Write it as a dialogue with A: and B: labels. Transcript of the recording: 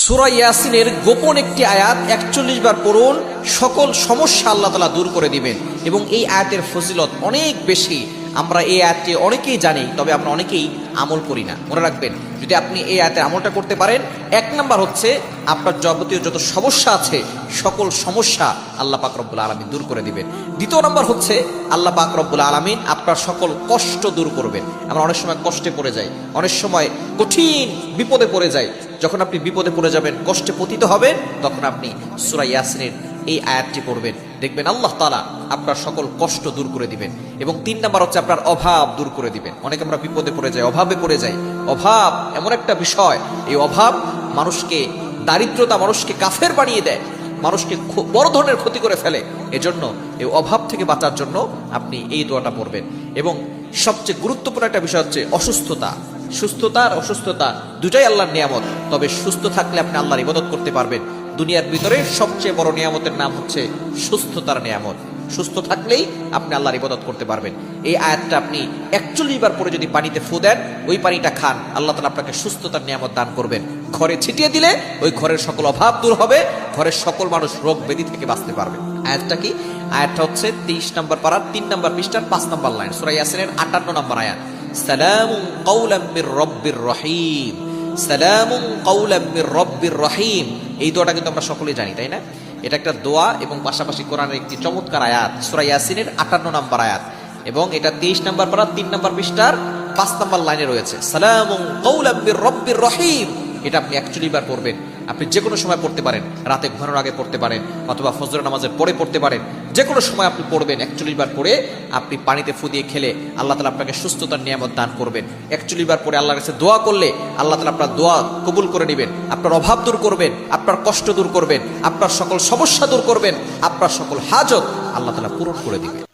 A: সূরা ইয়াসিনের গোপন একটি আয়াত ৪১ বার পড়ুন, সকল সমস্যা আল্লাহ তাআলা দূর করে দিবেন। এবং এই আয়াতের ফজিলত অনেক বেশি। আমরা এই আয়াতটি অনেকেই জানি, তবে আমরা অনেকেই আমল করি না। মনে রাখবেন, যদি আপনি এই আয়াতের আমলটা করতে পারেন, ১ নাম্বার হচ্ছে আপনার যাবতীয় যত সমস্যা আছে সকল সমস্যা আল্লাহ পাক রব্বুল আলামিন দূর করে দিবেন। ২য় নাম্বার হচ্ছে আল্লাহ পাক রব্বুল আলামিন আপনার সকল কষ্ট দূর করবেন। আমরা অনেক সময় কষ্টে পড়ে যাই, অনেক সময় কঠিন বিপদে পড়ে যাই। যখন আপনি বিপদে পড়ে যাবেন, কষ্টে পতিত হবেন, তখন আপনি সূরা ইয়াসিনের এই আয়াতটি পড়বেন, দেখবেন আল্লাহ তাআলা আপনার সকল কষ্ট দূর করে দিবেন। এবং ৩ নাম্বার হচ্ছে আপনার অভাব দূর করে দিবেন। অনেকে আমরা বিপদে পড়ে যাই, অভাবে পড়ে যাই। অভাব এমন একটা বিষয়, এই অভাব মানুষকে, দারিদ্রতা মানুষকে কাফের বানিয়ে দেয়, মানুষকে বড় ধরনের ক্ষতি করে ফেলে। এজন্য এই অভাব থেকে বাঁচার জন্য আপনি এই দোয়াটা পড়বেন। এবং সবচেয়ে গুরুত্বপূর্ণ একটা বিষয় হচ্ছে অসুস্থতা। সুস্থতা আর অসুস্থতা দুটাই আল্লাহর নিয়ামত, তবে সুস্থ থাকলে আপনি আল্লাহর ইবাদত করতে পারবেন। দুনিয়ার ভিতরে সবচেয়ে বড় নিয়ামতের নাম হচ্ছে সুস্থতার নিয়ামত। সুস্থ থাকলেই আপনি আল্লাহর ইবাদত করতে পারবেন। এই আয়াতটা আপনি ৪১ বার পরে যদি পানিতে ফু দেন, ওই পানিটা খান, আল্লাহ তাআলা আপনাকে সুস্থতার নিয়ামত দান করবেন। ঘরে ছিটিয়ে দিলে ওই ঘরের সকল অভাব দূর হবে, ঘরের সকল মানুষ রোগ ব্যাধি থেকে বাঁচতে পারবে। আয়াতটা কি? আয়াতটা হচ্ছে ২৩ নম্বর পারার ৩ নম্বর পৃষ্ঠার ৫ নম্বর লাইন, সূরা ইয়াসিনের ৫৮ নম্বর আয়াত। সালামুন কাওলাম মির রব্বির রহিম, সালামুন কাওলাম মির রব্বির রহিম। এই দোয়াটা কিন্তু আমরা সকলেই জানি, তাই না? এটা একটা দোয়া এবং পাশাপাশি কোরআনের একটি চমৎকার আয়াত, সূরা ইয়াসিনের ৫৮ নম্বর আয়াত। এবং এটা ২৩ নম্বর পারা ৩ নম্বর পৃষ্ঠার ৫ নম্বর লাইনে রয়েছে, সালামুন কাওলাম মির রব্বির রহিম। এটা আপনি ৪১ বার পড়বেন। আপনি যে কোনো সময় পড়তে পারেন, রাতে ঘুমানোর আগে পড়তে পারেন, অথবা ফজর নামাজের পরে পড়তে পারেন। যে কোনো সময় আপনি পড়বেন। ৪১ বার পড়ে আপনি পানিতে ফু দিয়ে খেলে আল্লাহ তাআলা আপনাকে সুস্থতার নিয়ামত দান করবেন। ৪১ বার পড়ে আল্লাহর কাছে দোয়া করলে আল্লাহ তাআলা আপনার দোয়া কবুল করে নেবেন, আপনার অভাব দূর করবেন, আপনার কষ্ট দূর করবেন, আপনার সকল সমস্যা দূর করবেন, আপনার সকল হাজত আল্লাহ তাআলা পূরণ করে দিবেন।